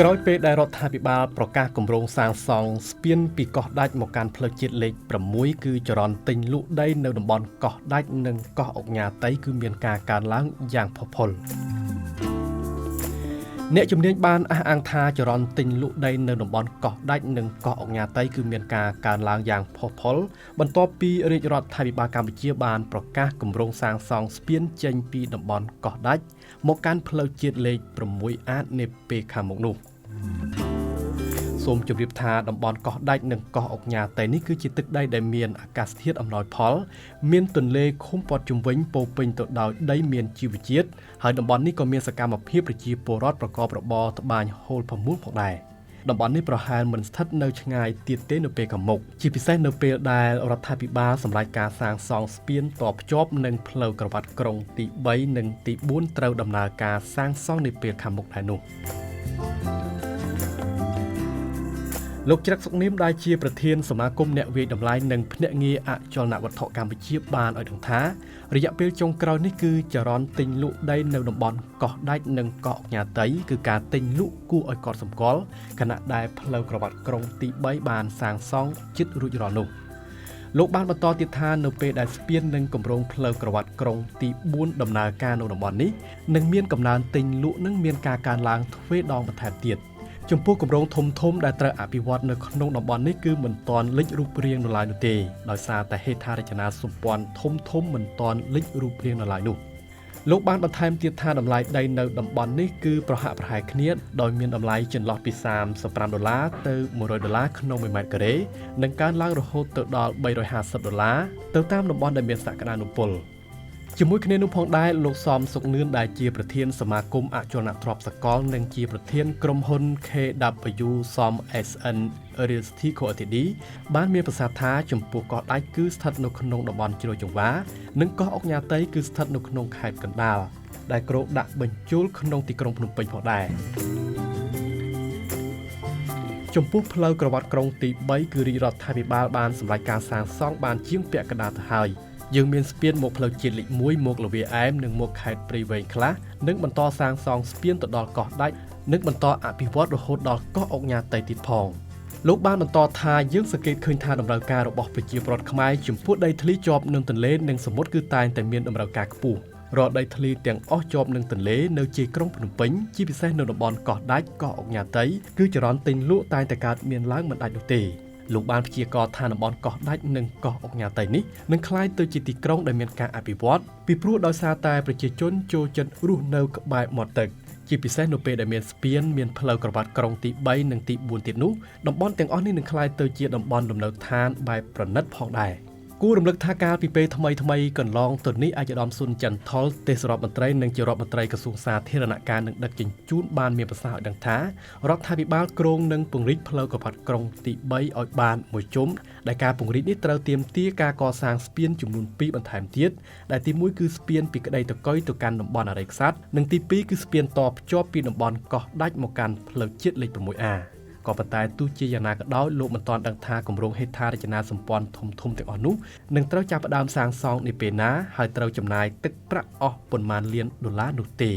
ក្រោយពេលដែលរដ្ឋាភិបាលប្រកាសគម្រោងសាងសង់ស្ពានពីកោះដាច់មកកាន់ផ្លូវជាតិលេខ6គឺចរន្តទិញលក់ដីនៅតំបន់កោះដាច់និងកោះអុកញ៉ាតៃគឺមានការកើនឡើងយ៉ាងផុសផុលអ្នកជំនាញបានអះអាងថាចរន្តទិញលក់ដីនៅតំបន់កោះដាច់និងកោះអុកញ៉ាតៃគឺមានការកើនឡើងយ៉ាងផុសផុលបន្ទាប់ពីរាជរដ្ឋាភិបាលកម្ពុជាបានប្រកាសគម្រោងសាងសង់ស្ពានចេញពីតំបន់កោះដាច់មកកាន់ផ្លូវជាតិលេខ6អាតនាពេលខាងមុខនោះសូមជម្រាបថាតំបន់កោះដាច់និងកោះអុកញ៉ាតៃនេះគឺជាទឹកដីដែលមានអាកាសធាតុអំណោយផលមានទន្លេឃុំព័ទ្ធជុំវិញពោពេញទៅដោយដីមានជីវជាតិហើយតំបន់នេះក៏មានសកម្មភាពប្រជាពលរដ្ឋប្រកបរបរត្បាញហូលផាមួងផងដែរតំបន់នេះប្រហែលមិនស្ថិតនៅឆ្ងាយទៀតទេនៅពេលខាងមុខជាពិសេសនៅពេលដែលរដ្ឋាភិបាលសម្រេចការសាងសង់ស្ពានតភ្ជាប់នឹងផ្លូវក្រវ៉ាត់ក្រុងទី3និងទី4ត្រូវដំណើរការសាងសង់នាពេលខាងមុខដែរនោះលោកច្រឹកសុកនីមដែលជាប្រធានសមាគមអ្នកវាយតម្លៃនិងភ្នាក់ងារអចលនវត្ថុកម្ពុជាបានឲ្យដឹងថារយៈពេលចុងក្រោយនេះគឺចរន្តទិញលក់ដីនៅតំបន់កោះដាច់និងកោះអុកញ៉ាតៃគឺការទិញលក់គួរឲ្យកត់សម្គាល់ខណៈដែលផ្លូវក្រវ៉ាត់ក្រុងទី3បានសាងសង់ជិតរួចរាល់នោះលោកបានបន្តទៀតថានៅពេលដែលស្ពាននិងគម្រោងផ្លូវក្រវ៉ាត់ក្រុងទី4ដំណើរការនៅតំបន់នេះនឹងមានកំណើនទិញលក់នឹងមានការកើនឡើងទ្វេដងបន្ថែមទៀតចំពោះគម្រោងធំដែលត្រូវអភិវឌ្ឍនៅក្នុងតំបន់នេះគឺមិនទាន់លេចរូបរាងនៅឡើយនោះទេដោយសារតែហេដ្ឋារចនាសម្ព័ន្ធធំមិនទាន់លេចរូបរាងនៅឡើយនោះលោកបានបន្ថែមទៀតថាតម្លៃដីនៅតំបន់នេះគឺប្រហាក់ប្រហែលគ្នាដោយមានតម្លៃចន្លោះពី$35ទៅ$100ក្នុង1ម៉ែត្រការ៉េនិងកើនឡើងរហូតទៅដល់$350ទៅតាមតំបន់ដែលមានសក្តានុពលជាមួយគ្នានោះផងដែរលោកសំសុកនឿនដែលជាប្រធានសមាគមអចលនទ្រព្យសកលនិងជាប្រធានក្រុមហ៊ុន KW Som SN Realty Co Ltd បានមានប្រសាសន៍ថាចំពោះកោះដាច់គឺស្ថិតនៅក្នុងតំបន់ជ្រោយចង្វារនិងកោះអុកញ៉ាតៃគឺស្ថិតនៅក្នុងខេត្តកណ្ដាលដែលគ្រោងដាក់បញ្ចូលក្នុងទីក្រុងភ្នំពេញផងដែរចំពោះផ្លូវក្រវ៉ាត់ក្រុងទី3គឺរាជរដ្ឋាភិបាលបានសម្រេចការសាងសង់បានជាងពាក់កណ្ដាលទៅហើយយើងមានស្ពានមកផ្លូវជាតិលេខ1មកលវាអែមនិងមកខេត្តព្រៃវែងខ្លះនិងបន្តសាងសង់ស្ពានទៅដល់កោះដាច់និងបន្តអភិវឌ្ឍរហូតដល់កោះអុកញ៉ាតៃទៀតផងលោកបានបន្តថាយើងសង្កេតឃើញថាតម្រូវការរបស់ប្រជាពលរដ្ឋខ្មែរចំពោះដីធ្លីជាប់នឹងទន្លេនិងសមុទ្រគឺតែងតែមានតម្រូវការខ្ពស់រាល់ដីធ្លីទាំងអស់ជាប់នឹងទន្លេនៅជាយក្រុងភ្នំពេញជាពិសេសនៅតំបន់កោះដាច់កោះអុកញ៉ាតៃគឺចរន្តទិញលក់តែងតែកើតមានឡើងមិនដាច់នោះទេលោកបានព្យាករណ៍ថាតំបន់កោះដាច់និងកោះអុកញ៉ាតៃនេះនឹងក្លាយទៅជាទីក្រុងដែលមានការអភិវឌ្ឍពីព្រោះដោយសារតែប្រជាជនចូលចិត្តរស់នៅក្បែរមាត់ទឹកជាពិសេសនៅពេលដែលមានស្ពានមានផ្លូវក្រវ៉ាត់ក្រុងទី3និងទី4ទៀតនោះតំបន់ទាំងអស់នេះនឹងក្លាយទៅជាតំបន់លំនៅឋានបែបប្រណិតផងដែរគួររំលឹកថាកាលពីពេលថ្មីកន្លងទៅនេះអាយដាមស៊ុនច័ន្ទថុលទេសរដ្ឋមន្ត្រីនិងជារដ្ឋមន្ត្រីក្រសួងសាធារណការនិងដឹកជញ្ជូនបានមានប្រសាសន៍ឲ្យដឹងថារដ្ឋាភិបាលគ្រោងនឹងពង្រីកផ្លូវក្រវ៉ាត់ក្រុងទី3ឲ្យបានមួយជុំដែលការពង្រីកនេះត្រូវទាមទារការកសាងស្ពានចំនួន2បន្ថែមទៀតដែលទី1គឺស្ពានពីក្តីតកុយទៅកាន់តំបន់អរិយខ្សាត់និងទី2គឺស្ពានតភ្ជាប់ពីតំបន់កោះដាច់មកកាន់ផ្លូវជាតិលេខ 6Aក៏ប៉ុន្តែទោះជាយ៉ាងណាក៏ដោយលោកមិនទាន់ដឹងថាគម្រោងហេដ្ឋារចនាសម្ព័ន្ធធំទាំងអស់នោះនឹងត្រូវចាប់ផ្ដើមសាងសង់នាពេលណាហើយត្រូវចំណាយទឹកប្រាក់អស់ប៉ុន្មានលានដុល្លារនោះទេ